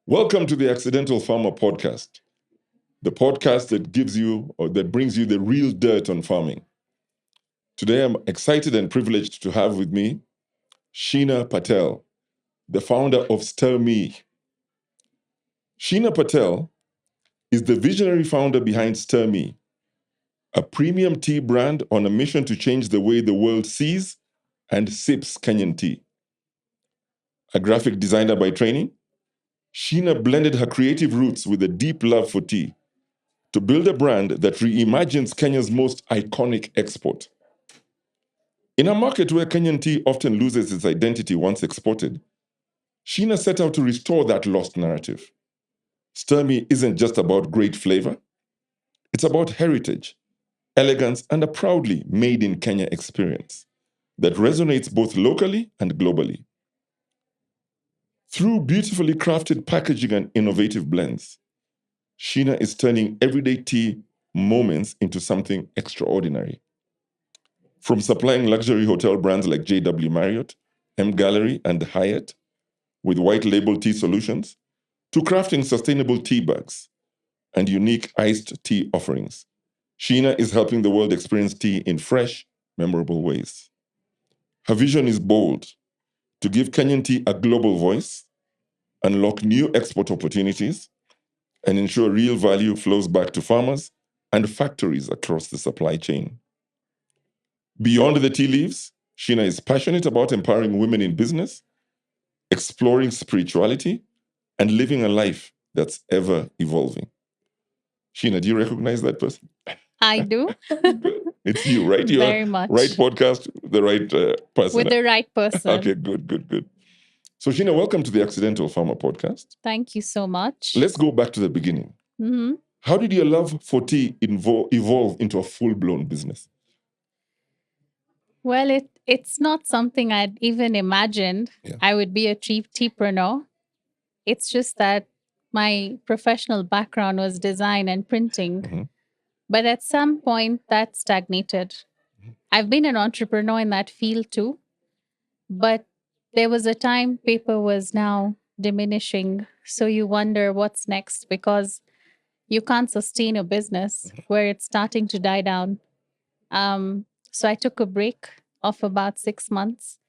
Welcome to the Accidental Farmer Podcast, the podcast that gives you or that brings you the real dirt on farming. Today, I'm excited and privileged to have with me Sheena Patel, the founder of Stir Me. Sheena Patel is the visionary founder behind Stir Me, a premium tea brand on a mission to change the way the world sees and sips Kenyan tea. A graphic designer by training, Sheena blended her creative roots with a deep love for tea to build a brand that reimagines Kenya's most iconic export. In a market where Kenyan tea often loses its identity once exported, Sheena set out to restore that lost narrative. Stir Me isn't just about great flavor, it's about heritage, elegance, and a proudly made in Kenya experience that resonates both locally and globally. Through beautifully crafted packaging and innovative blends, Sheena is turning everyday tea moments into something extraordinary. From supplying luxury hotel brands like JW Marriott, Gallery and Hyatt with white label tea solutions, to crafting sustainable teabags and unique iced tea offerings, Sheena is helping the world experience tea in fresh, memorable ways. Her vision is bold: to give Kenyan tea a global voice, unlock new export opportunities, and ensure real value flows back to farmers and factories across the supply chain. Beyond the tea leaves, Sheena is passionate about empowering women in business, exploring spirituality, and living a life that's ever evolving. Sheena, do you recognize that person? I do. It's you, right? You're Very much. right podcast, the right person. With the right person. Okay, good. So, Sheena, welcome to the Accidental Farmer Podcast. Thank you so much. Let's go back to the beginning. Mhm. How did your love for tea evolve into a full-blown business? Well, it's not something I'd even imagined I would be a teapreneur. It's just that my professional background was design and printing. But at some point, that stagnated. I've been an entrepreneur in that field too. But there was a time paper was now diminishing. So you wonder what's next because you can't sustain a business where it's starting to die down. So I took a break of about 6 months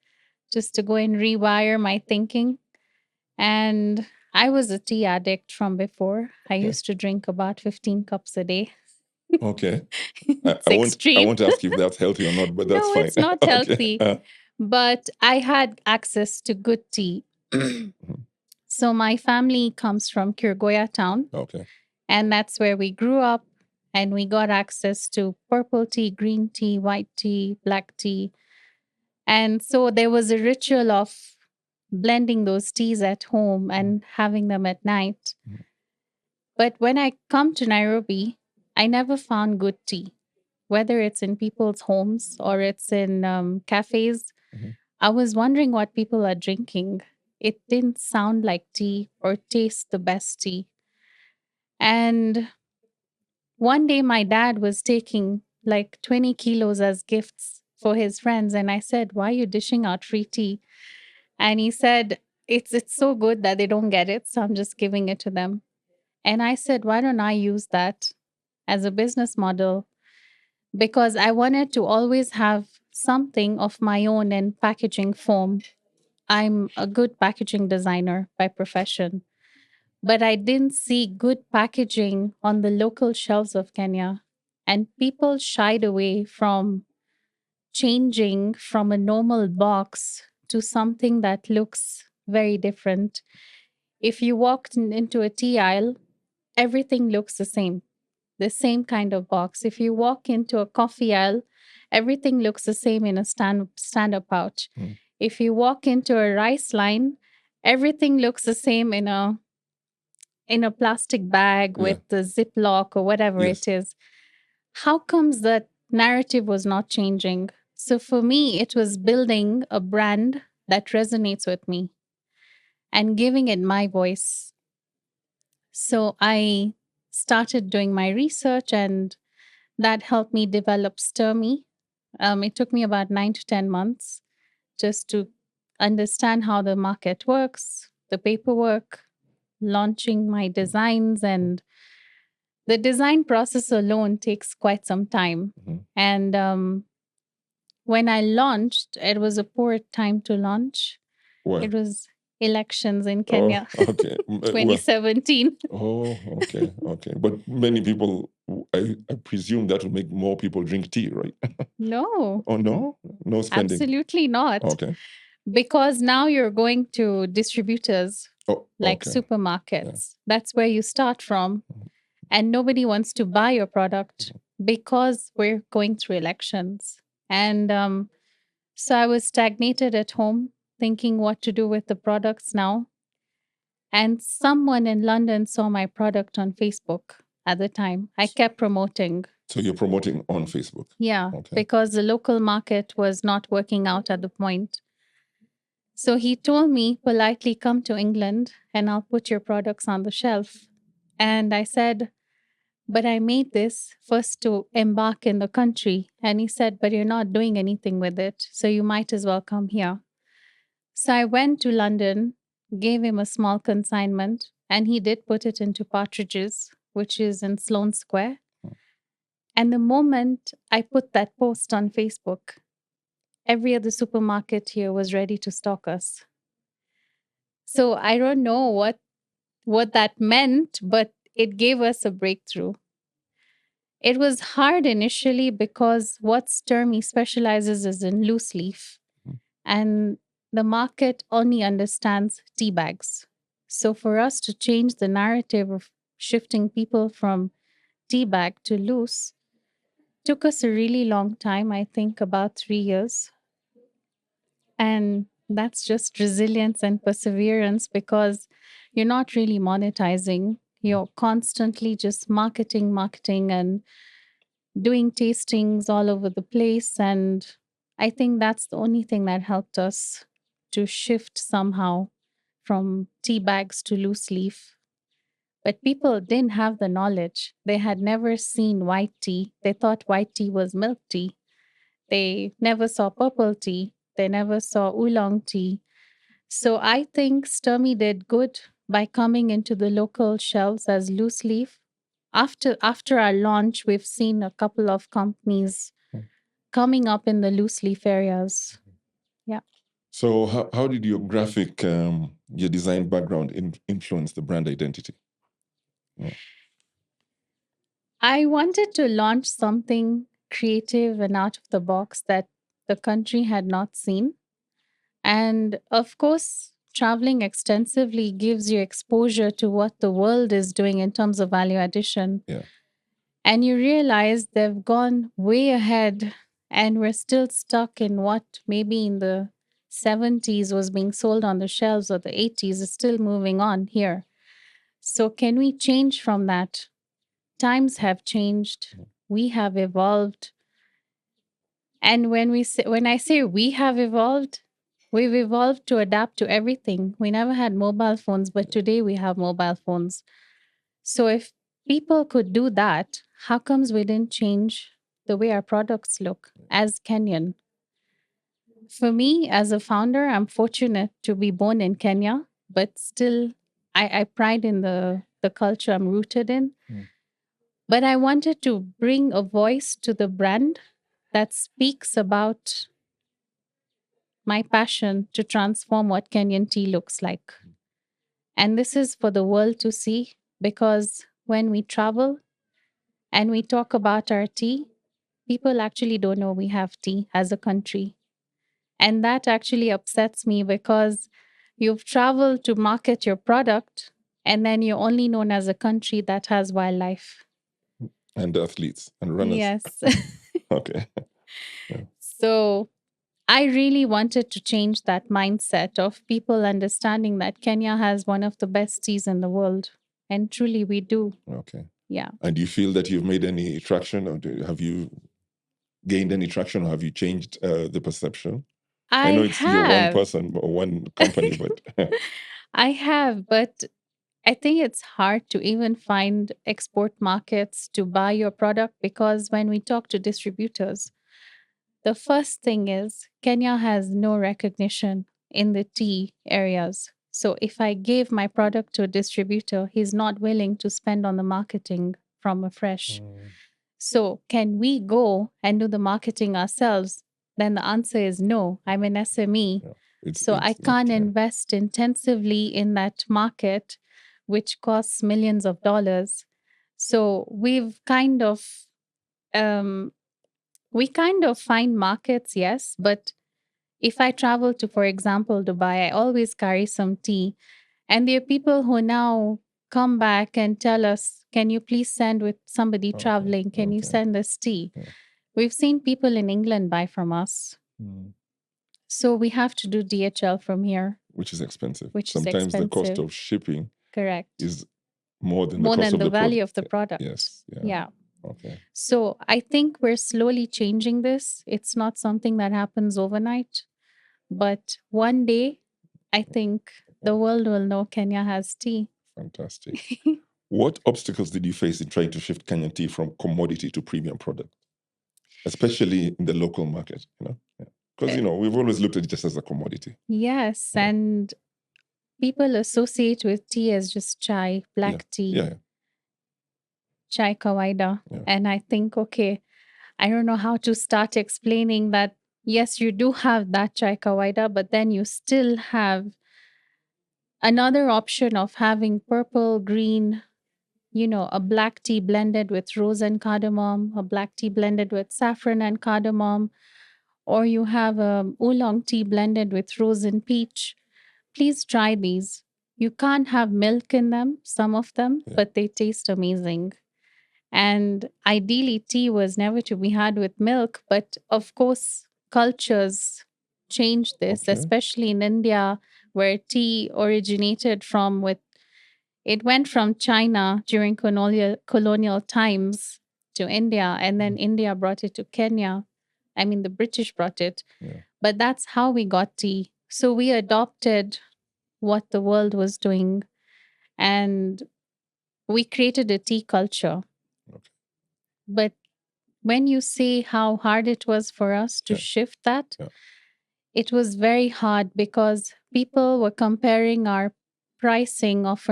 just to go and rewire my thinking. And I was a tea addict from before. I used to drink about 15 cups a day. Okay. It's I extreme. won't ask if that's healthy or not, but that's No, fine. it's not healthy. But I had access to good tea. So my family comes from Kirgoya town. Okay. And that's where we grew up. And we got access to purple tea, green tea, white tea, black tea. And so there was a ritual of blending those teas at home and having them at night. But when I come to Nairobi, I never found good tea, whether it's in people's homes or it's in cafes. I was wondering what people are drinking. It didn't sound like tea or taste the best tea. And one day, my dad was taking like 20 kilos as gifts for his friends. And I said, "Why are you dishing out free tea?" And he said, it's so good that they don't get it. So I'm just giving it to them. And I said, "Why don't I use that as a business model?" Because I wanted to always have something of my own in packaging form. I'm a good packaging designer by profession, but I didn't see good packaging on the local shelves of Kenya. And people shied away from changing from a normal box to something that looks very different. If you walked into a tea aisle, everything looks the same kind of box. If you walk into a coffee aisle, everything looks the same in a stand-up pouch. If you walk into a rice line, everything looks the same in a plastic bag with the Ziploc or whatever it is. How comes that narrative was not changing? So for me, it was building a brand that resonates with me and giving it my voice. So I started doing my research, and that helped me develop Stir Me. It took me about 9 to 10 months just to understand how the market works, the paperwork, launching my designs, and the design process alone takes quite some time. Mhm. And when I launched, it was a poor time to launch. Why? It was elections in Oh, Kenya, okay. Well, 2017. oh, okay, okay. But many people, I presume that will make more people drink tea, right? No, Oh, no? No spending. absolutely not. Okay. Because now you're going to distributors Oh, like okay. Yeah. supermarkets. That's where you start from. And nobody wants to buy your product because we're going through elections. And so I was stagnated at home, thinking what to do with the products now. And someone in London saw my product on Facebook at the time. I kept promoting. So you're promoting on Facebook. Yeah, Okay. because the local market was not working out at the point. So he told me politely, come to England and I'll put your products on the shelf. And I said, but I made this first to embark in the country. And he said, but you're not doing anything with it. So you might as well come here. So I went to London, gave him a small consignment, and he did put it into Partridges, which is in Sloane Square. And the moment I put that post on Facebook, every other supermarket here was ready to stock us. So I don't know what that meant, but it gave us a breakthrough. It was hard initially because what Sturmy specializes is in loose leaf, and the market only understands tea bags. So for us to change the narrative of shifting people from tea bag to loose took us a really long time, I think about 3 years. And that's just resilience and perseverance because you're not really monetizing. You're constantly just marketing, and doing tastings all over the place. And I think that's the only thing that helped us to shift somehow from tea bags to loose leaf. But people didn't have the knowledge. They had never seen white tea. They thought white tea was milk tea. They never saw purple tea. They never saw oolong tea. So I think Sturmy did good by coming into the local shelves as loose leaf. After our launch, we've seen a couple of companies coming up in the loose leaf areas. Yeah. So how did your graphic, your design background influence the brand identity? Yeah. I wanted to launch something creative and out of the box that the country had not seen. And of course, traveling extensively gives you exposure to what the world is doing in terms of value addition. Yeah. And you realize they've gone way ahead, and we're still stuck in what maybe in the 70s was being sold on the shelves, or the 80s is still moving on here. So, can we change from that? Times have changed, we have evolved. And when I say we have evolved, we've evolved to adapt to everything. We never had mobile phones, but today we have mobile phones. So if people could do that, how comes we didn't change the way our products look as Kenyan? For me, as a founder, I'm fortunate to be born in Kenya, but still I pride in the culture I'm rooted in. But I wanted to bring a voice to the brand that speaks about my passion to transform what Kenyan tea looks like. And this is for the world to see because when we travel and we talk about our tea, people actually don't know we have tea as a country. And that actually upsets me because you've traveled to market your product and then you're only known as a country that has wildlife. And athletes and runners. Yes. Okay. So I really wanted to change that mindset of people understanding that Kenya has one of the best teas in the world. And truly, we do. Okay. Yeah. And do you feel that you've made any traction, or have you gained any traction, or have you changed the perception? I know it's you're one person or one company, but I have, but I think it's hard to even find export markets to buy your product because when we talk to distributors, the first thing is Kenya has no recognition in the tea areas. So if I gave my product to a distributor, he's not willing to spend on the marketing from a fresh. So can we go and do the marketing ourselves? Then the answer is no. I'm an SME. Yeah. So I It's can't not, invest intensively in that market, which costs millions of dollars. So um, we kind of find markets, yes, but if I travel to, for example, Dubai, I always carry some tea. And there are people who now come back and tell us, can you please send with somebody traveling? Can you send us tea? Yeah. We've seen people in England buy from us. So we have to do DHL from here. Which is expensive. Which Sometimes is the cost expensive. of shipping Correct. is more than More the cost than of the value of the product. product. Yes. Yeah. Okay. So I think we're slowly changing this. It's not something that happens overnight, but one day I think the world will know Kenya has tea. Fantastic. What obstacles did you face in trying to shift Kenyan tea from commodity to premium product, especially in the local market? Because we've always looked at it just as a commodity. Yes, and people associate with tea as just chai, black tea, chai kawaida. And I think, okay, I don't know how to start explaining that. Yes, you do have that chai kawaida, but then you still have another option of having purple, green, a black tea blended with rose and cardamom, a black tea blended with saffron and cardamom, or you have a oolong tea blended with rose and peach. Please try these. You can't have milk in them, some of them, but they taste amazing. And ideally, tea was never to be had with milk, but of course, cultures changed this, especially in India, where tea originated from with it went from China during colonial times to India, and then India brought it to Kenya. I mean, the British brought it. But that's how we got tea. So we adopted what the world was doing and we created a tea culture. But when you say how hard it was for us to shift that, it was very hard because people were comparing our pricing of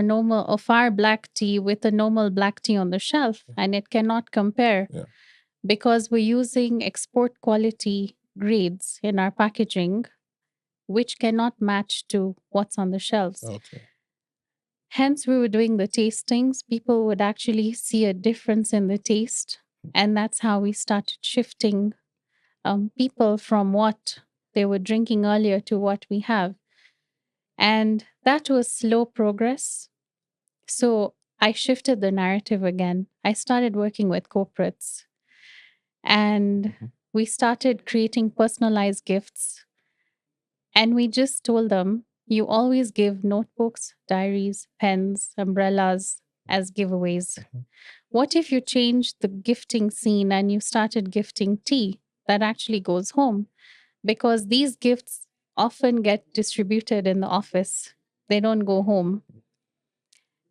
our black tea with a normal black tea on the shelf, and it cannot compare because we're using export quality grades in our packaging, which cannot match to what's on the shelves. Hence, we were doing the tastings. People would actually see a difference in the taste. And that's how we started shifting people from what they were drinking earlier to what we have. And that was slow progress. So I shifted the narrative again. I started working with corporates and we started creating personalized gifts. And we just told them, you always give notebooks, diaries, pens, umbrellas as giveaways. What if you change the gifting scene and you started gifting tea that actually goes home? Because these gifts often get distributed in the office, they don't go home.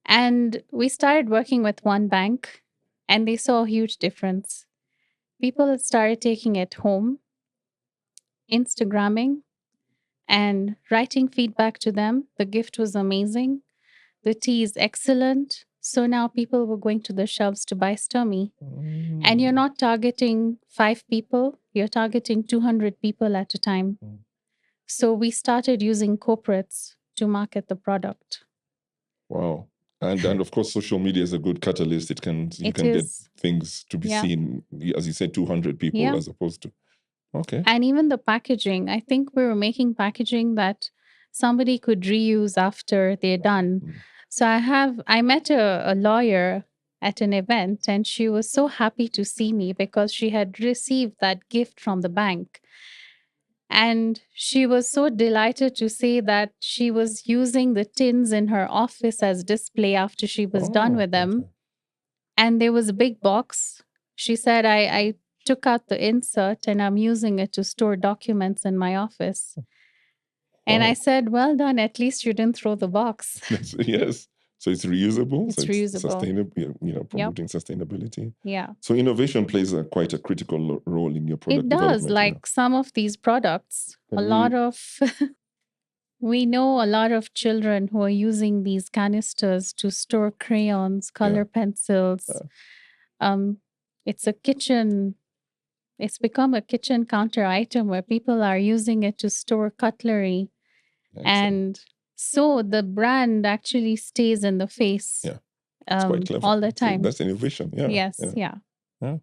And we started working with one bank and they saw a huge difference. People started taking it home, Instagramming, and writing feedback to them. The gift was amazing. The tea is excellent. So now people were going to the shelves to buy Sturmy. And you're not targeting 5 people, you're targeting 200 people at a time. So we started using corporates to market the product. Wow. And of course, social media is a good catalyst. You can get things to be seen, as you said, 200 people as opposed to. Okay. And even the packaging, I think we were making packaging that somebody could reuse after they're done. So I met a lawyer at an event and she was so happy to see me because she had received that gift from the bank. And she was so delighted to say that she was using the tins in her office as display after she was done with them. And there was a big box. She said, I took out the insert and I'm using it to store documents in my office. And I said, well done. At least you didn't throw the box. Yes. So it's reusable. It's reusable. Sustainable, promoting sustainability. Yeah. So innovation plays quite a critical role in your product development. It does. Like some of these products, a lot of We know a lot of children who are using these canisters to store crayons, Yeah. color pencils. Um, it's a kitchen, it's become a kitchen counter item where people are using it to store cutlery. Excellent. And so the brand actually stays in the face Yeah. It's quite clever. all the time. That's innovation. Yeah. Yes, Yeah. yeah.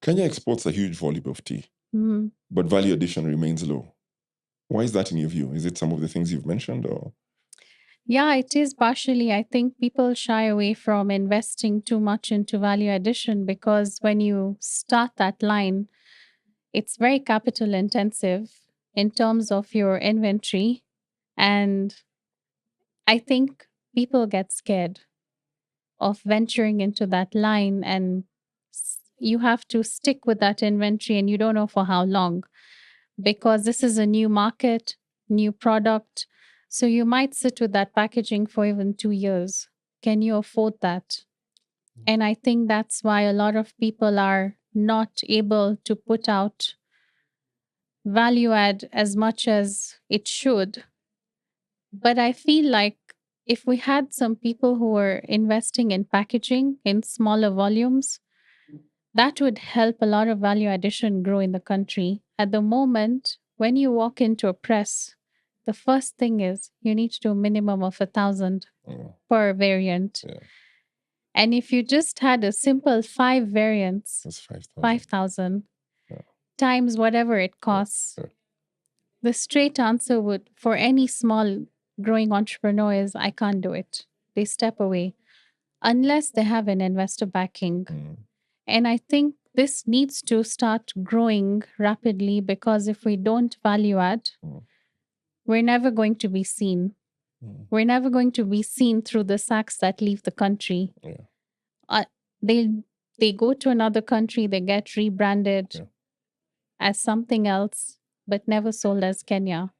Kenya exports a huge volume of tea, Mhm. but value addition remains low. Why is that in your view? Is it some of the things you've mentioned, or? Yeah, it is partially. I think people shy away from investing too much into value addition because when you start that line, it's very capital intensive in terms of your inventory. And I think people get scared of venturing into that line, and you have to stick with that inventory and you don't know for how long because this is a new market, new product. So you might sit with that packaging for even 2 years. Can you afford that? And I think that's why a lot of people are not able to put out value add as much as it should. But I feel like if we had some people who were investing in packaging in smaller volumes, that would help a lot of value addition grow in the country. At the moment, when you walk into a press, the first thing is you need to do a minimum of 1,000 per variant. Yeah. And if you just had a simple 5 variants, That's 5,000. 5,000 times whatever it costs, the straight answer would, for any small growing entrepreneur, is I can't do it. They step away unless they have an investor backing. And I think this needs to start growing rapidly because if we don't value add, we're never going to be seen. We're never going to be seen through the sacks that leave the country. They they go to another country, they get rebranded as something else, but never sold as Kenya.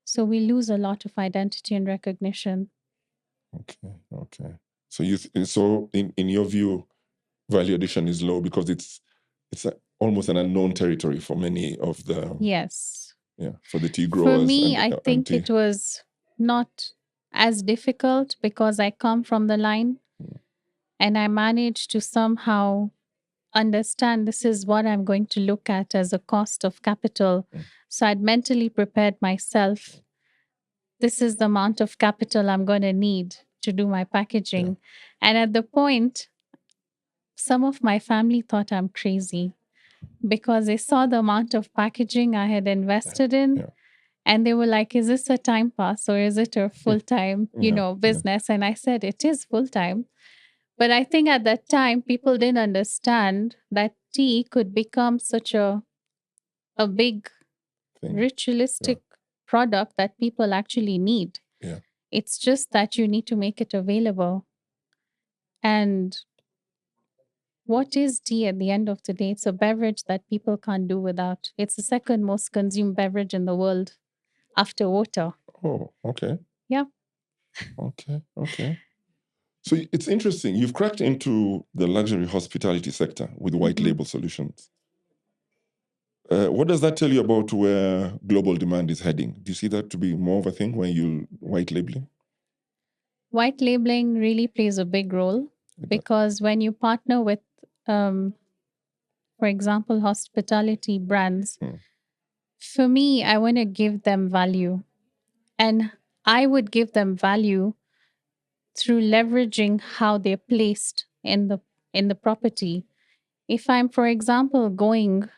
So we lose a lot of identity and recognition. Okay. So in your view, value addition is low because it's almost an unknown territory for many of the Yes. For the tea growers. For me, and, I think it was not as difficult because I come from the line and I managed to somehow understand this is what I'm going to look at as a cost of capital. So I'd mentally prepared myself. This is the amount of capital I'm going to need to do my packaging. And at the point, some of my family thought I'm crazy because they saw the amount of packaging I had invested in. And they were like, is this a time pass or is it a full time, business? And I said, it is full time. But I think at that time, people didn't understand that tea could become such a big ritualistic product that people actually need. It's just that you need to make it available. And what is tea at the end of the day? It's a beverage that people can't do without. It's the second most consumed beverage in the world after water. Oh, okay. Yeah. Okay. So it's interesting. You've cracked into the luxury hospitality sector with white label solutions. What does that tell you about where global demand is heading? Do you see that to be more of a thing when you white labeling? White labeling really plays a big role because when you partner with, for example, hospitality brands, for me, I want to give them value. And I would give them value through leveraging how they're placed in the property. If I'm, for example, going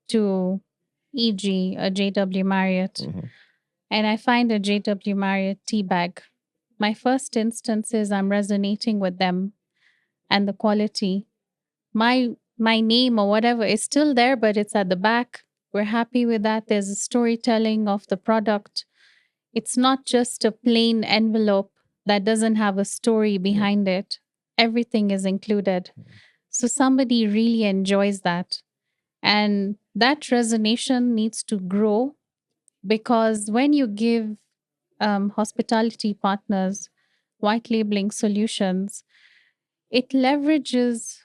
to e.g. a JW Marriott and I find a JW Marriott tea bag, my first instance is I'm resonating with them and the quality. My name or whatever is still there, but it's at the back. We're happy with that. There's a storytelling of the product. It's not just a plain envelope that doesn't have a story behind it. Everything is included. So somebody really enjoys that. And that resonation needs to grow because when you give hospitality partners white labeling solutions, it leverages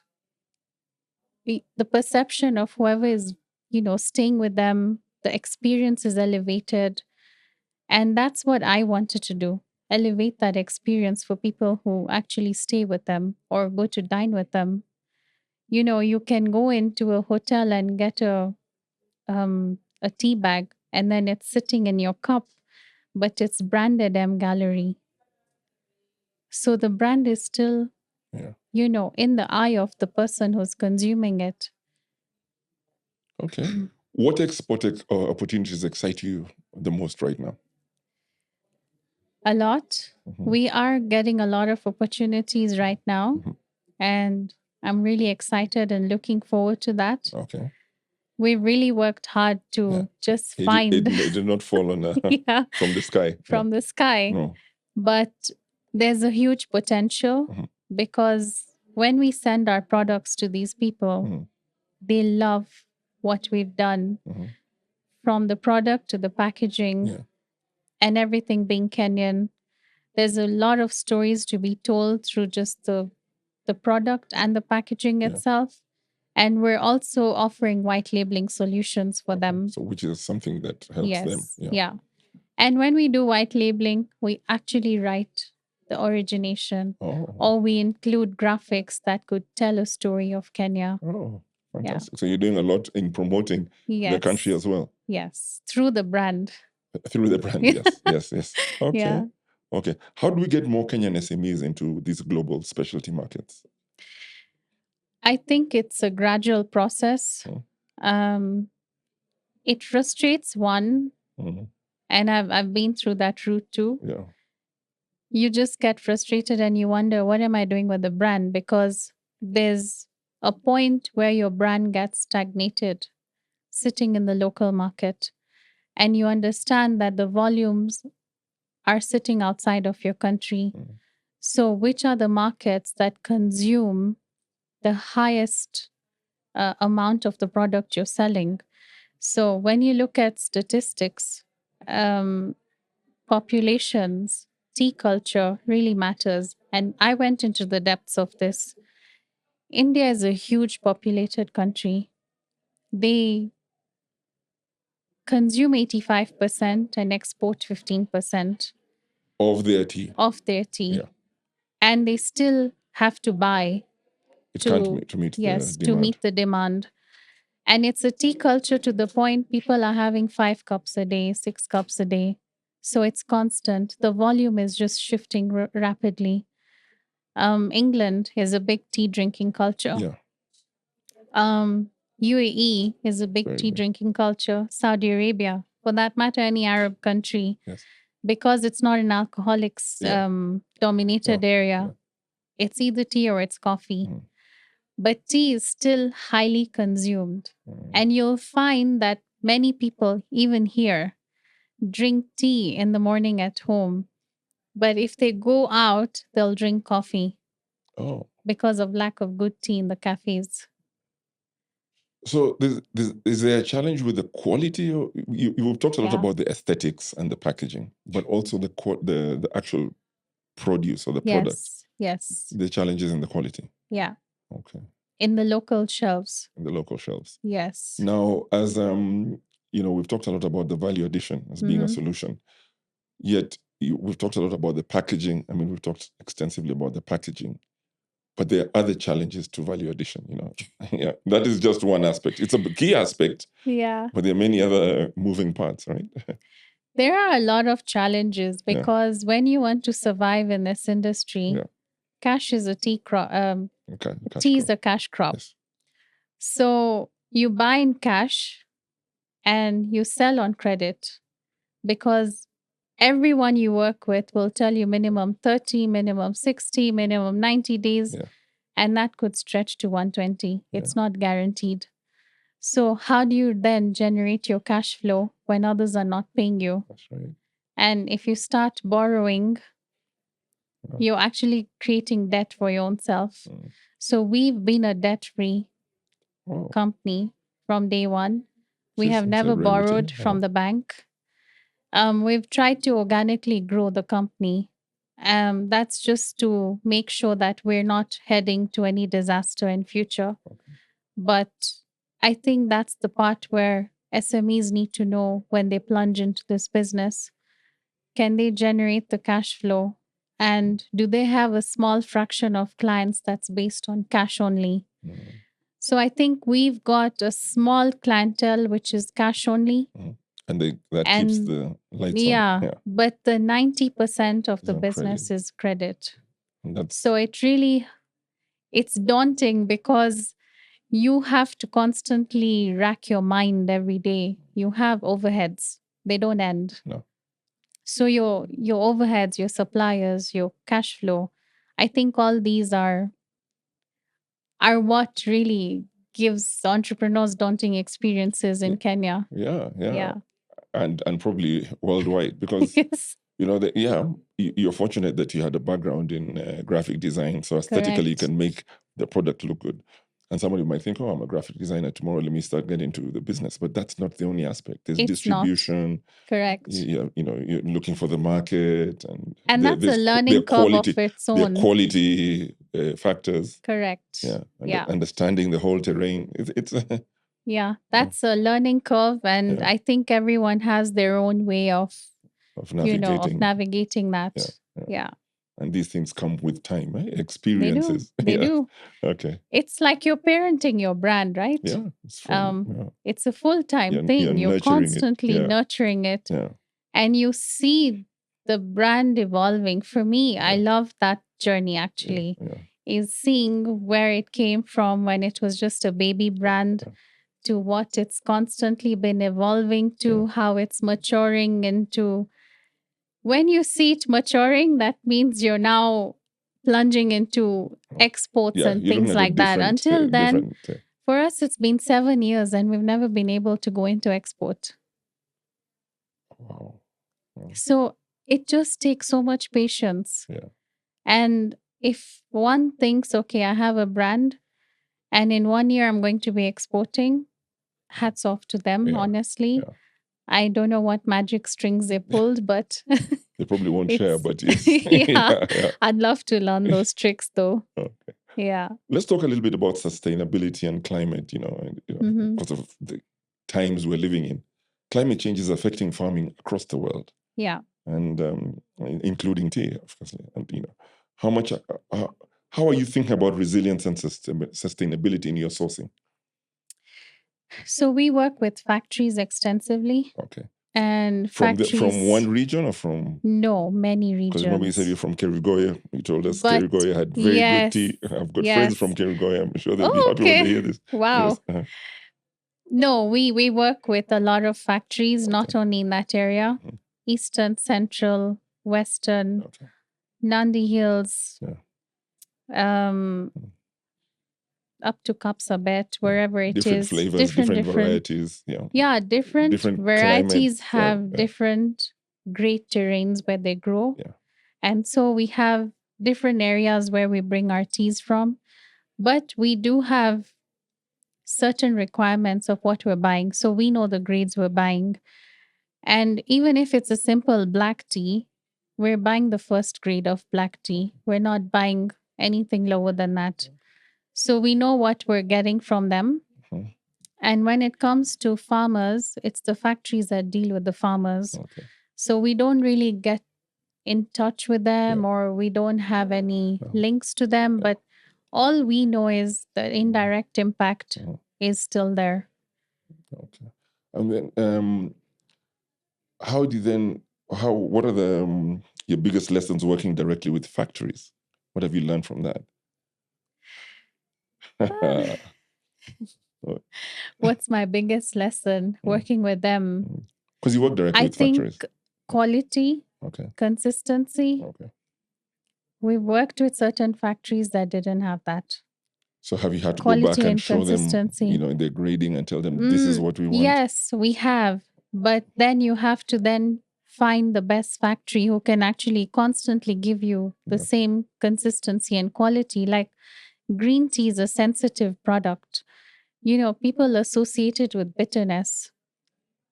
the perception of whoever is, staying with them. The experience is elevated. And that's what I wanted to do, elevate that experience for people who actually stay with them or go to dine with them. You can go into a hotel and get a tea bag, and then it's sitting in your cup, but it's branded Gallery. So the brand is still, Yeah. in the eye of the person who's consuming it. Okay. What export opportunities excite you the most right now? A lot. Mhm. We are getting a lot of opportunities right now, Mhm. and I'm really excited and looking forward to that. Okay. We really worked hard to Yeah. just It find did not fall on yeah, from the sky. from the sky. No. But there's a huge potential Mhm. because when we send our products to these people, Mhm. they love what we've done, Mhm. from the product to the packaging Yeah. and everything being Kenyan. There's a lot of stories to be told through just the product and the packaging Yeah. itself. And we're also offering white labeling solutions for them. So which is something that helps them. Yes. Yeah. Yeah. And when we do white labeling, we actually write the origination, Oh. or we include graphics that could tell a story of Kenya. Oh. Yeah. Fantastic. So you're doing a lot in promoting the country Yes. as well. Yes. Through the brand. Through the brand. Yes. Yes. Yes. Okay. Yeah. Okay. How do we get more Kenyan SMEs into these global specialty markets? I think it's a gradual process. Mm. Um, it frustrates one, Mhm. and I've been through that route too. Yeah. You just get frustrated and you wonder, what am I doing with the brand? Because there's a point where your brand gets stagnated sitting in the local market, and you understand that the volumes are sitting outside of your country. Mm. So, which are the markets that consume the highest amount of the product you're selling? So, when you look at statistics, um, populations, tea culture really matters. And I went into the depths of this. India is a huge populated country. They consume 85% and export 15% Of their tea. of their tea. Yeah. And they still have to buy It can't meet to meet the yes, to demand. meet the demand. And it's a tea culture to the point people are having 5 cups a day, 6 cups a day. So it's constant. The volume is just shifting rapidly. England is a big tea drinking culture. Yeah. UAE is a big Very tea big. drinking culture. Saudi Arabia, for that matter, any Arab country, Yes. because it's not an alcoholics Yeah. dominated Yeah. area. Yeah. It's either tea or it's coffee. Mm. But tea is still highly consumed. Mm. And you'll find that many people, even here, drink tea in the morning at home. But if they go out, they'll drink coffee Oh. because of lack of good tea in the cafes. So is there a challenge with the quality? You've talked a lot Yeah. about the aesthetics and the packaging, but also the actual produce or the product. Yes. The challenges in the quality. Yeah. Okay. In the local shelves. In the local shelves. Yes. Now, as we've talked a lot about the value addition as being a solution. Yet we've talked a lot about the packaging. I mean, we've talked extensively about the packaging. But there are other challenges to value addition, Yeah, that is just one aspect. It's a key aspect, Yeah. but there are many other moving parts, right? There are a lot of challenges Yeah. because when you want to survive in this industry, Yeah. cash is a tea crop. Okay. Tea is a cash crop. Yes. So you buy in cash and you sell on credit because everyone you work with will tell you minimum 30, minimum 60, minimum 90 days, Yeah. and that could stretch to 120. Yeah. It's not guaranteed. So, how do you then generate your cash flow when others are not paying you? That's right. And if you start borrowing, Yeah. you're actually creating debt for your own self. Mm. So, we've been a debt free Wow. company from day one. We have It's a never rarity. borrowed from the bank. We've tried to organically grow the company. That's just to make sure that we're not heading to any disaster in future. Okay. But I think that's the part where SMEs need to know when they plunge into this business. can they generate the cash flow? And do they have a small fraction of clients that's based on cash only? Mm. So I think we've got a small clientele which is cash only. Mm. And that keeps And the lights on. yeah, Yeah. but the 90% of It's the on credit. business is credit. And that's So it's daunting because you have to constantly rack your mind every day. You have overheads. They don't end. no. So your overheads, your suppliers, your cash flow, I think all these are what really gives entrepreneurs daunting experiences in Kenya. Yeah, yeah. Yeah. And probably worldwide because Yes. you're fortunate that you had a background in graphic design, so aesthetically you Correct. can make the product look good. And somebody might think, oh, I'm a graphic designer, tomorrow let me start getting into the business. But that's not the only aspect. There's It's not. distribution. Correct. You're looking for the market, and That's a learning curve of its there are own. quality factors. Correct. Yeah, Yeah. understanding the whole terrain. It's Yeah. That's a learning curve. And Yeah. I think everyone has their own way of navigating. that. Yeah. And these things come with time, They do. experiences. They Yeah. do. Okay. It's like you're parenting your brand, right? Yeah. It's a full-time You're thing. You're nurturing it. constantly Yeah. nurturing it. Yeah. And you see the brand evolving. For me, I Yeah. love that journey actually. Yeah. Is seeing where it came from when it was just a baby brand Yeah. to what it's constantly been evolving to, how it's maturing into. When you see it maturing, that means you're now plunging into exports Yeah, and you're looking things at a like that. different, Until then, different. for us, it's been 7 years and we've never been able to go into export. Wow. So it just takes so much patience. Yeah. And if one thinks, okay, I have a brand and in 1 year I'm going to be exporting, hats off to them, Yeah. honestly. Yeah. I don't know what magic strings they pulled, but They probably won't share, but yes. yeah, I'd love to learn those tricks though. Okay. Yeah. Let's talk a little bit about sustainability and climate, because of the times we're living in. Climate change is affecting farming across the world. Yeah. And including tea, of course. And how are you thinking about resilience and sustainability in your sourcing? So we work with factories extensively. Okay. And From factories one region or from? No, many Because remember you said you're regions. from Kerigoya. You told us But Kerigoya had very good tea. yes, I've got friends yes. from Kerigoya. I'm sure they'll be Oh, happy when they hear okay. this. Wow. Yes. No, we work with a lot of factories, not Okay. only in that area, Mhm. Eastern, Central, Western, Okay. Nandi Hills, Yeah. um, up to Kapsabet, wherever it Different is. flavors, different varieties. Yeah. Yeah, different Different varieties climates. have Yeah. different great terrains where they grow. Yeah. And so we have different areas where we bring our teas from. But we do have certain requirements of what we're buying. So we know the grades we're buying. And even if it's a simple black tea, we're buying the first grade of black tea. We're not buying anything lower than that. So we know what we're getting from them. Mhm. And when it comes to farmers, it's the factories that deal with the farmers. Okay. So we don't really get in touch with them Yeah. or we don't have any No. links to them. But all we know is the indirect impact Mhm. is still there. Okay. And then what are your biggest lessons working directly with factories? What have you learned from that? What's my biggest lesson working with them? Because you work directly I with factories. think quality, Okay. consistency. Okay. We worked with certain factories that didn't have that. So have you had to go Quality back and and show them, consistency. in their grading and tell them this is what we want? Yes, we have. But then you have to then find the best factory who can actually constantly give you the same consistency and quality. Like green tea is a sensitive product. People associate it with bitterness,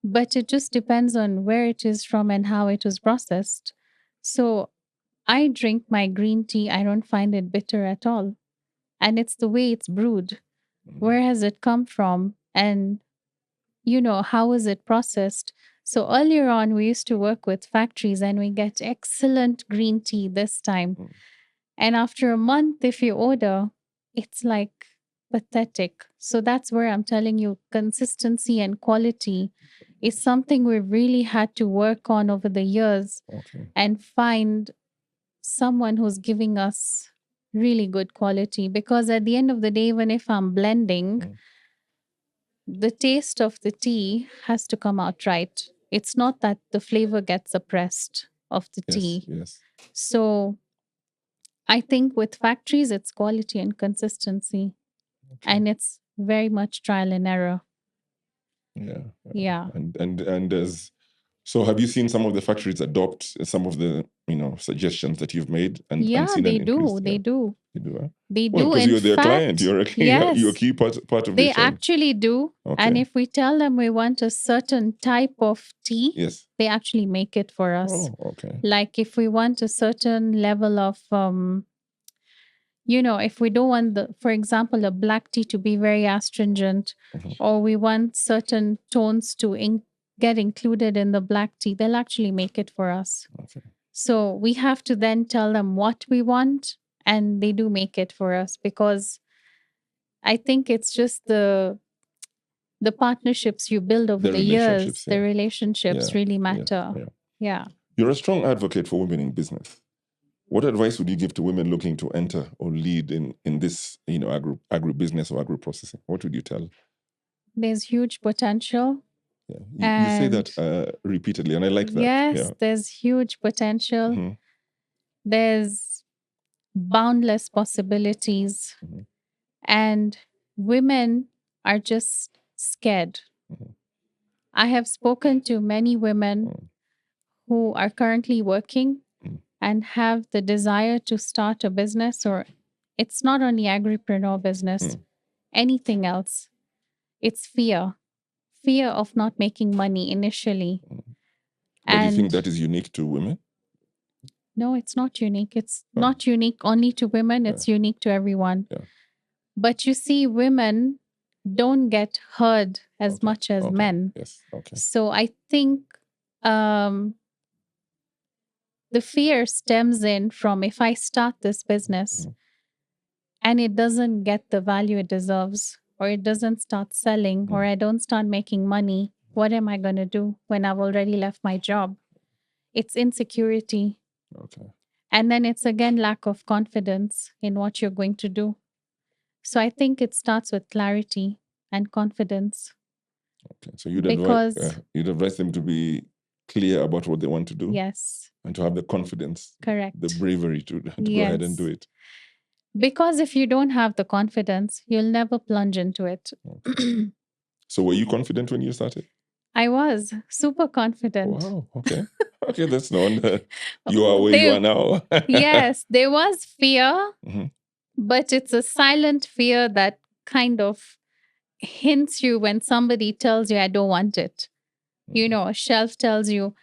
but it just depends on where it is from and how it was processed. So I drink my green tea, I don't find it bitter at all. And it's the way it's brewed. Where has it come from? And how is it processed? So earlier on, we used to work with factories and we get excellent green tea this time. Mm. And after a month, if you order, it's like pathetic. So that's where I'm telling you consistency and quality is something we've really had to work on over the years Okay. and find someone who's giving us really good quality. Because at the end of the day, even if I'm blending, Mm. the taste of the tea has to come out right. It's not that the flavor gets suppressed of the Yes. tea. Yes. So I think with factories, it's quality and consistency, Okay. and it's very much trial and error. Yeah. Yeah. And there's so have you seen some of the factories adopt some of the suggestions that you've made and Yeah, seen they an increase? do. They do. They do, huh? They Well, do. because In you're their client, fact, you're you're a yes, key part of their they chain. actually do. And Okay. if we tell them we want a certain type of tea, Yes. they actually make it for us. Oh, okay. Like if we want a certain level of if we don't want for example, a black tea to be very astringent, Mhm. or we want certain tones to get included in the black tea, they'll actually make it for us. Okay. So we have to then tell them what we want, and they do make it for us, because I think it's just the partnerships you build over The the years, relationships, the yeah. relationships Yeah, really yeah, matter. yeah. Yeah. You're a strong advocate for women in business. What advice would you give to women looking to enter or lead in this, agribusiness or agro-processing? What would you tell? There's huge potential. Yeah. You say that repeatedly, and I like that. Yes, Yeah. there's huge potential. Mhm. There's boundless possibilities. Mhm. And women are just scared. Mhm. I have spoken to many women Mm. who are currently working Mm. and have the desire to start a business, or it's not only agripreneur business, Mm. anything else. It's fear of not making money initially. Mm. But do you think And that is unique to women? no, it's not unique. It's Oh. not unique only to women, Yeah. it's unique to everyone. Yeah. But you see, women don't get heard as Okay. much as Okay. men. Yes. Okay. So I think the fear stems in from, if I start this business Mhm. and it doesn't get the value it deserves, or it doesn't start selling, or I don't start making money, what am I going to do when I've already left my job? It's insecurity. Okay. And then it's again lack of confidence in what you're going to do. So I think it starts with clarity and confidence. Okay. So Because, you'd advise them to be clear about what they want to do, yes, and to have the confidence, correct. the bravery to go ahead and do Yes. it. Because if you don't have the confidence, you'll never plunge into it. Okay. So were you confident when you started? I was super confident. Wow. Okay. Okay, that's no wonder you are where you are now. Yes, there was fear, Mhm. but it's a silent fear that kind of hints you when somebody tells you, I don't want it. You know, a shelf tells you,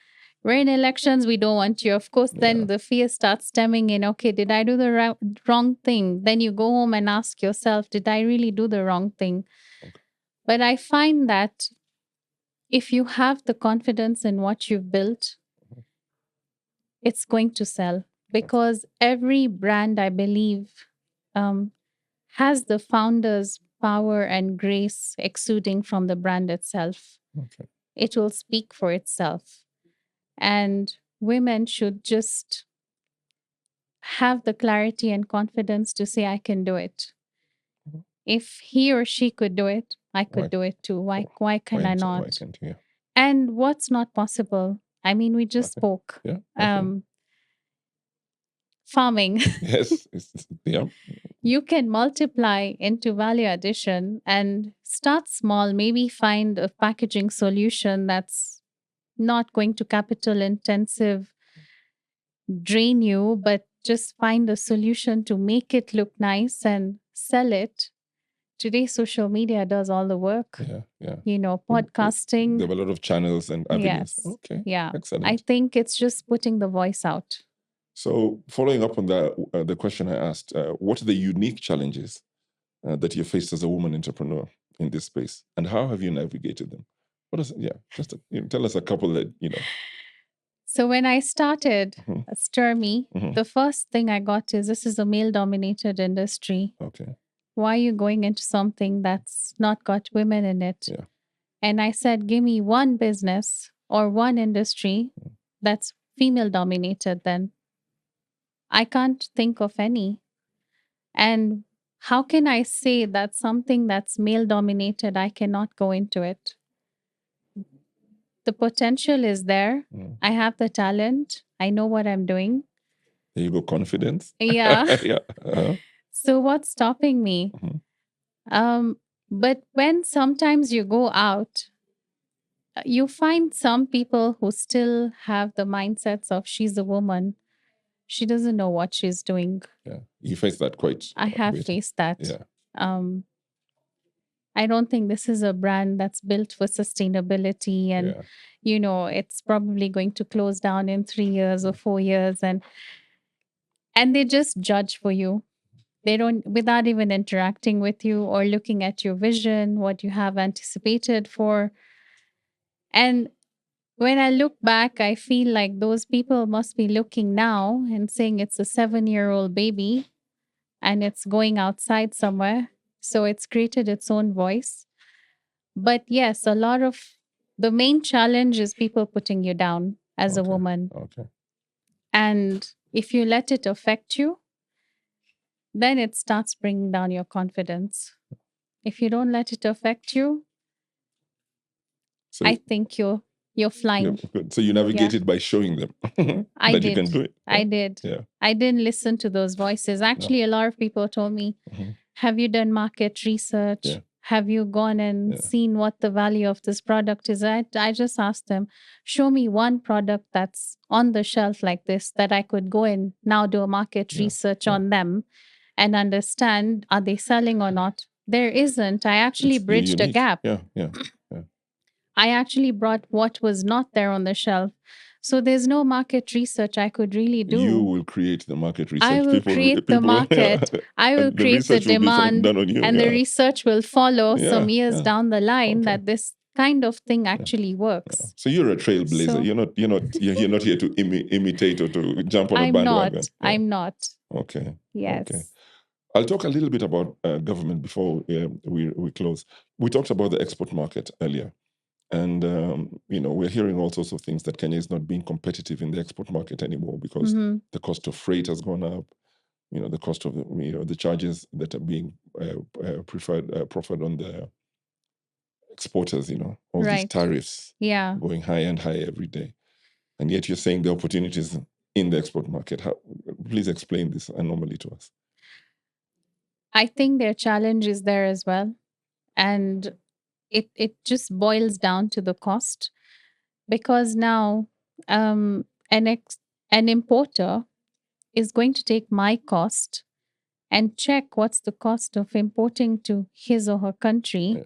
we're in elections, we don't want you. Of course, Yeah. then the fear starts stemming in, okay, did I do the wrong thing? Then you go home and ask yourself, did I really do the wrong thing? Okay. But I find that if you have the confidence in what you've built, it's going to sell, because every brand, I believe, um, has the founder's power and grace exuding from the brand itself. Okay. It will speak for itself. And women should just have the clarity and confidence to say, I can do it. Mhm. If he or she could do it, I could Why- do it too. Why can I Why not? can't you? And what's not possible? I mean, we just Okay. spoke. Yeah. Okay. Farming. Yes. Yeah. You can multiply into value addition and start small, maybe find a packaging solution that's not going to capital intensive drain you, but just find a solution to make it look nice and sell it. Today, social media does all the work. Yeah. Yeah. Podcasting. There were a lot of channels and avenues. Yes. Okay. Yeah. Excellent. I think it's just putting the voice out. So, following up on the question I asked, what are the unique challenges that you faced as a woman entrepreneur in this space, and how have you navigated them? What is it? Yeah, just tell us a couple that So when I started Mhm. Stir Me, Mhm. the first thing I got is this is a male dominated industry. Okay. Why are you going into something that's not got women in it? Yeah. And I said, give me one business or one industry that's female dominated, then I can't think of any. And how can I say that something that's male dominated, I cannot go into it? The potential is there. Mm. I have the talent. I know what I'm doing. There you go, confidence. Yeah. Yeah. Uh-huh. So what's stopping me? Mhm. Um, but when sometimes you go out, you find some people who still have the mindsets of she's a woman. She doesn't know what she's doing. Yeah. You face that quite I a have bit. faced that. Yeah. Um, I don't think this is a brand that's built for sustainability and Yeah. it's probably going to close down in 3 years or 4 years and they just judge for you. They don't without even interacting with you or looking at your vision, what you have anticipated for. And when I look back, I feel like those people must be looking now and saying it's a 7-year-old baby and it's going outside somewhere. So it's created its own voice. But yes, a lot of the main challenge is people putting you down as a Okay. woman. Okay. And if you let it affect you, then it starts bringing down your confidence. If you don't let it affect you, So I think you're yeah, flying. good. So you Yeah, navigated by showing them I that you can did. do it. I did. Yeah. I didn't listen to those voices. No. Actually, a lot of people told me, Mhm. have you done market research? Yeah. Have you gone and Yeah. seen what the value of this product is? I just asked them, show me one product that's on the shelf like this that I could go and now do a market Yeah. research Yeah. on them and understand are they selling or not? There isn't. I actually It's bridged a unique. gap. Yeah. Yeah. Yeah. I actually brought what was not there on the shelf. So there's no market research I could really You do. will create the market I research. will create the People, market. I will the create the research will be demand, done on you. and the Yeah. research will follow some Yeah. years Yeah. down the line Okay. that this kind of thing Yeah. actually works. So you're a trailblazer. So You're not here to imitate or to jump on a I'm bandwagon. not. Yeah. I'm not. Okay. Okay. Yes. I'll talk a little bit about government before we close. We talked about the export market earlier. And we're hearing all sorts of things that Kenya is not being competitive in the export market anymore because hmm the cost of freight has gone up. The cost of the charges that are being proffered on the exporters. All these Right. tariffs Yeah. going higher and higher every day, and yet you're saying the opportunities in the export market. Please explain this anomaly to us. I think their challenge is there as well. And it just boils down to the cost because now um, an an importer is going to take my cost and check what's the cost of importing to his or her country, Yeah.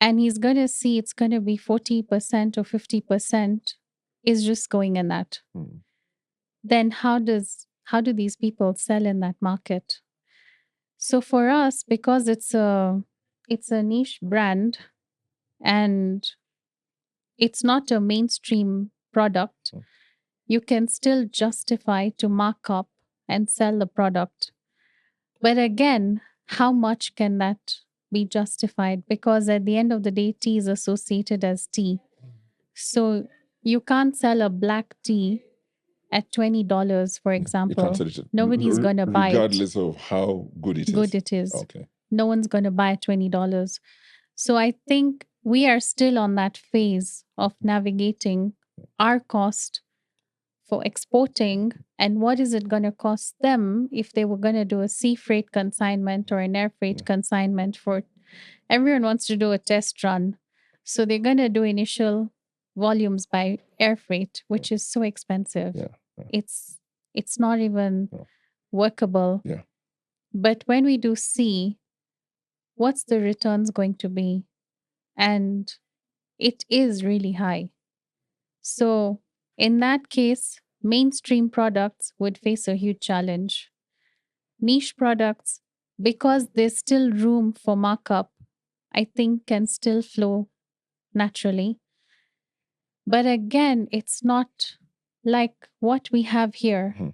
and he's going to see it's going to be 40% or 50% is just going in that. Mm. Then how do these people sell in that market? So for us, because it's a niche brand and it's not a mainstream product, Mm. you can still justify to mark up and sell the product. But again, how much can that be justified? Because at the end of the day, tea is associated as tea. So you can't sell a black tea at $20, for You can't example. sell it Nobody's going to buy it. regardless of how good it is. Good it is. Okay. No one's going to buy at $20. So I think we are still on that phase of navigating our cost for exporting and what is it going to cost them if they were going to do a sea freight consignment or an air freight consignment. For everyone wants to do a test run, so they're going to do initial volumes by air freight, which is so expensive. Yeah. It's not even No. workable. Yeah. But when we do sea, what's the returns going to be? And it is really high. So in that case, mainstream products would face a huge challenge. Niche products, because there's still room for markup, I think can still flow naturally. But again, it's not like what we have here Mhm.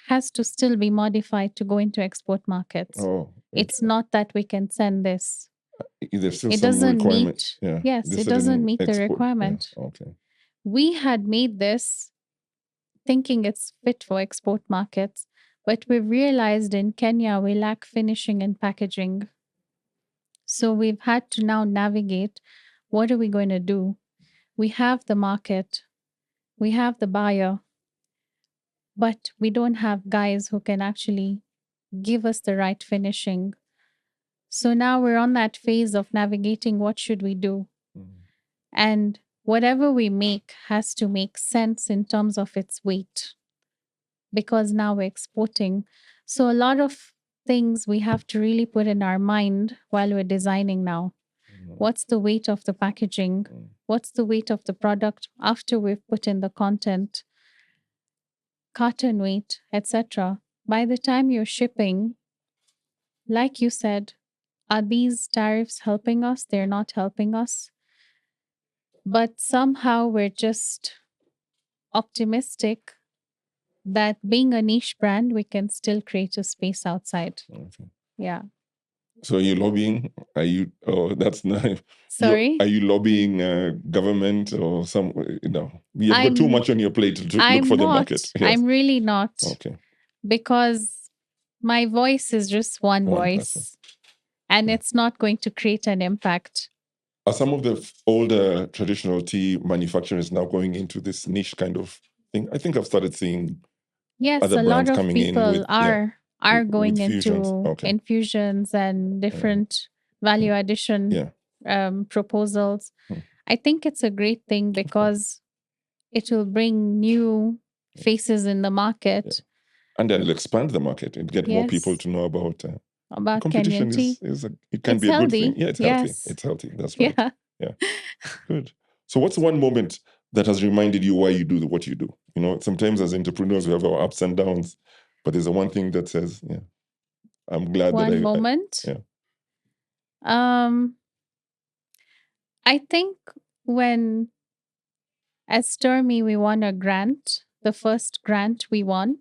has to still be modified to go into export markets. Oh, It's not that we can send this. there's still It some doesn't requirement. meet, Yeah. yes, There's it doesn't certain meet the export. Yeah. requirement. Okay. We had made this thinking it's fit for export markets, but we've realized in Kenya we lack finishing and packaging. So we've had to now navigate what are we going to do? We have the market, we have the buyer, but we don't have guys who can actually give us the right finishing. So now we're on that phase of navigating what should we do? Mhm. And whatever we make has to make sense in terms of its weight because now we're exporting. So a lot of things we have to really put in our mind while we're designing now. Mhm. What's the weight of the packaging? Mhm. What's the weight of the product after we've put in the content, carton weight, etc. By the time you're shipping, like you said, are these tariffs helping us? They're not helping us. But somehow we're just optimistic that being a niche brand, we can still create a space outside. Okay. Yeah. So are you lobbying? Are you? Oh, that's nice. Sorry. Are you lobbying government or some? No, you've got too I'm much on your plate to look I'm for the not. market. Yes. I'm really not. Okay. Because my voice is just one One person. voice and Yeah. it's not going to create an impact. Are some of the older traditional tea manufacturers now going into this niche kind of thing? I think I've started seeing Yes, other a lot brands of coming in people with are going with fusions. into Okay. infusions and different value addition Yeah. proposals. Hmm. I think it's a great thing because it will bring new faces in the market. And then it'll expand the market and get more people Yes, to know about. about Competition Kenyan tea. it can It's be a good thing. healthy. Yeah, it's healthy. Yes. It's healthy. That's right. Yeah. Yeah. Good. So what's one moment that has reminded you why you do what you do? You know, sometimes as entrepreneurs we have our ups and downs, but there's the one thing that says, yeah, I'm glad that One moment. yeah. I think when at Stormy we won a grant, the first grant we won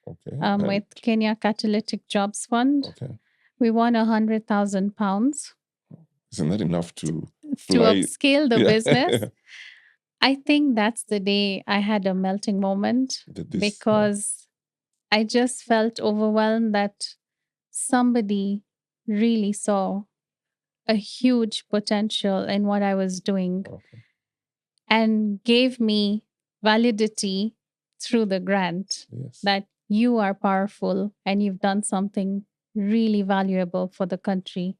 Okay. with Kenya Catalytic Jobs Fund. Okay. We won £100,000 Isn't that enough to to fly? upscale the Yeah. business. I think that's the day I had a melting moment because I just felt overwhelmed that somebody really saw a huge potential in what I was doing Okay. and gave me validity through the grant Yes. that you are powerful and you've done something really valuable for the country.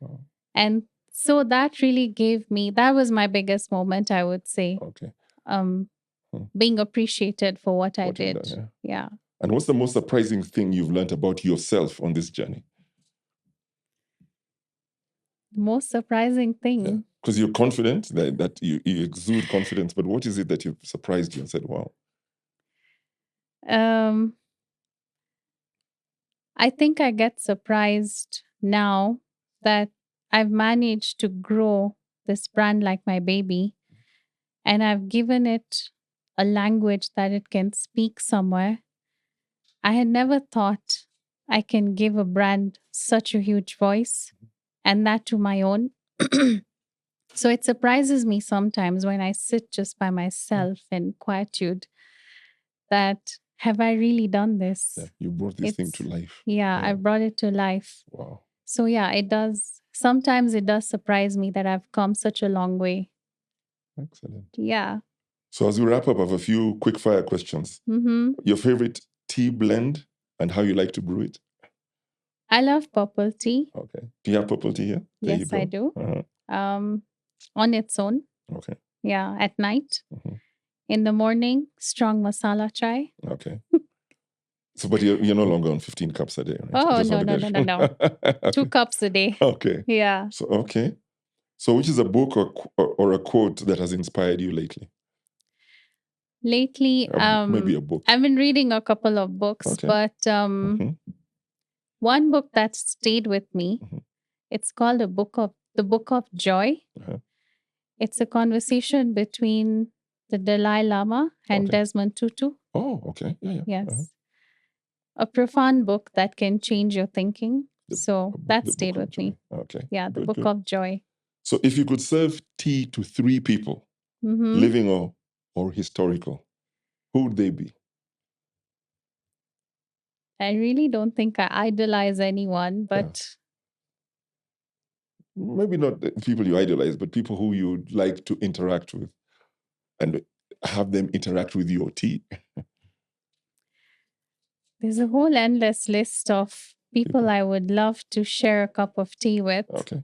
Wow. And so that really gave me, that was my biggest moment, I would say. Okay. Being appreciated for what I What you've did. done, Yeah. And what's the most surprising thing you've learned about yourself on this journey? Most surprising thing. Because you're confident that you exude confidence, but what is it that you've surprised you and said, wow? I think I get surprised now that I've managed to grow this brand like my baby and I've given it a language that it can speak somewhere. I had never thought I can give a brand such a huge voice and that to my own. So it surprises me sometimes when I sit just by myself in quietude that have I really done this? Yeah, you brought this thing to life. Yeah, I brought it to life. Wow. So yeah, it does. Sometimes it does surprise me that I've come such a long way. Excellent. Yeah. So as we wrap up, I have a few quick fire questions. Your favorite tea blend and how you like to brew it? I love purple tea. Okay. Do you have purple tea here? There Yes, I do. Uh-huh. On its own. Okay. Yeah, at night. In the morning, strong masala chai. Okay. So, but you're no longer on 15 cups a day, right? Oh, no. Okay. 2 cups a day. Okay. Yeah. So, okay. So, which is a book or a quote that has inspired you lately? Lately, maybe a book. I've been reading a couple of books, but one book that stayed with me, it's called the Book of Joy. It's a conversation between the Dalai Lama and Okay. Desmond Tutu. Oh, okay. Yeah, yeah. Yes. A profound book that can change your thinking. The- So The that Book stayed of with Joy. me. Okay. Yeah, the Good, Book good. of Joy. So if you could serve tea to 3 people, Mhm. living or historical, who would they be? I really don't think I idolize anyone, but Maybe not the people you idolize, but people who you'd like to interact with and have them interact with your tea. there's a whole endless list of people I would love to share a cup of tea with Okay.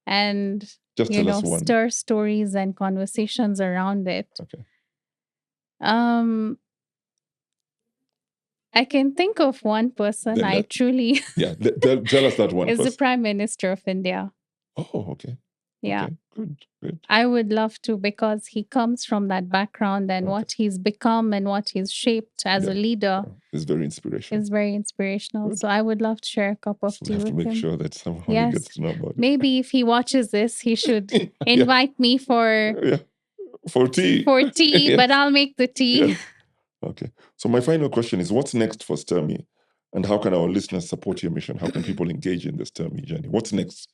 and, Just tell us one. stir stories and conversations around it. Okay. Um, I can think of one person Then I truly Yeah. Tell us that one is the first. Prime Minister of India. Oh, okay. Yeah. Okay. Good. Good. I would love to because he comes from that background and Okay. what he's become and what he's shaped as a Yeah. leader It's very inspirational. is very inspirational. Good. So I would love to share a cup of So we tea have to with make him. sure that somehow he Yes. gets to know about it. Maybe if he watches this, he should Yeah. invite me for Yeah. For tea. tea, Yes. but I'll make the tea. Yes. Okay. So my final question is, what's next for Stir Me? And how can our listeners support your mission? How can people engage in the Stir Me journey? What's next?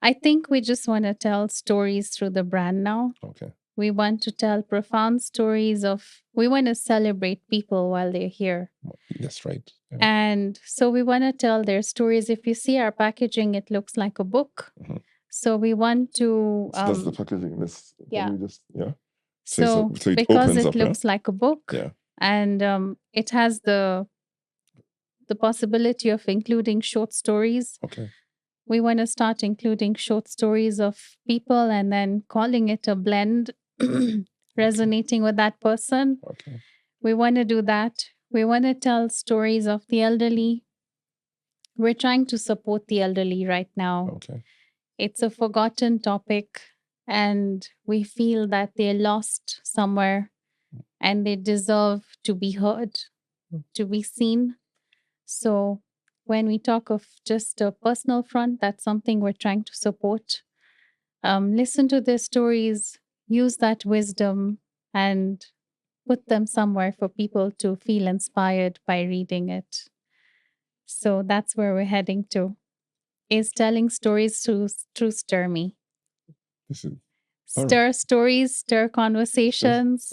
I think we just want to tell stories through the brand now. Okay. We want to tell profound stories we want to celebrate people while they're here. That's right. Yeah. And so we want to tell their stories. If you see our packaging, it looks like a book. Mhm. So we want to. So that's the packaging. Yeah. Can we just, yeah. So it because opens it up, looks like a book, yeah. and it has the possibility of including short stories. Okay. We want to start including short stories of people and then calling it a blend, resonating with that person. Okay. We want to do that. We want to tell stories of the elderly. We're trying to support the elderly right now. Okay. It's a forgotten topic, and we feel that they're lost somewhere and they deserve to be heard, to be seen. So, when we talk of just a personal front, that's something we're trying to support. Listen to their stories, use that wisdom, and put them somewhere for people to feel inspired by reading it. So that's where we're heading to. Is telling stories through Stir Me. This is Stir stories, stir conversations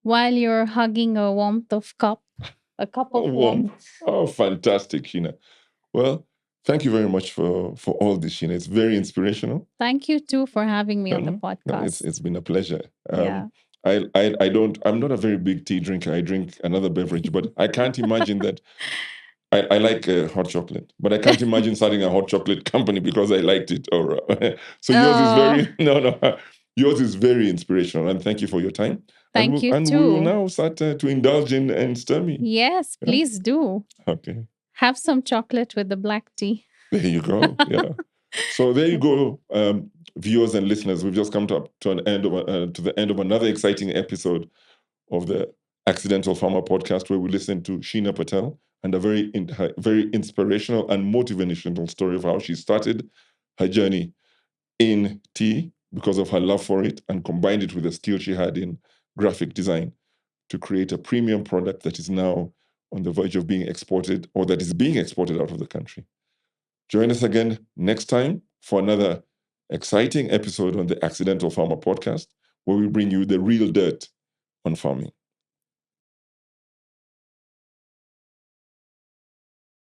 while you're hugging a warmth of a cup of warmth. Oh, fantastic, Sheena. Well, thank you very much for all this, Sheena. It's very inspirational. Thank you too for having me on the No, podcast. it's been a pleasure. Yeah. I'm not a very big tea drinker. I drink another beverage, but I can't imagine that. I like hot chocolate, but I can't imagine starting a hot chocolate company because I liked it. So yours is very yours is very inspirational, and thank you for your time. Thank you and too. we will now start to indulge in and Stir Me. Yes, please do. Okay. Have some chocolate with the black tea. There you go. Yeah. So there you go, viewers and listeners. We've just come to the end of another exciting episode of the Accidental Farmer podcast, where we listen to Sheena Patel and a very inspirational and motivational story of how she started her journey in tea because of her love for it, and combined it with the skill she had in graphic design to create a premium product that is now on the verge of being exported, or that is being exported out of the country. Join us again next time for another exciting episode on the Accidental Farmer podcast, where we bring you the real dirt on farming.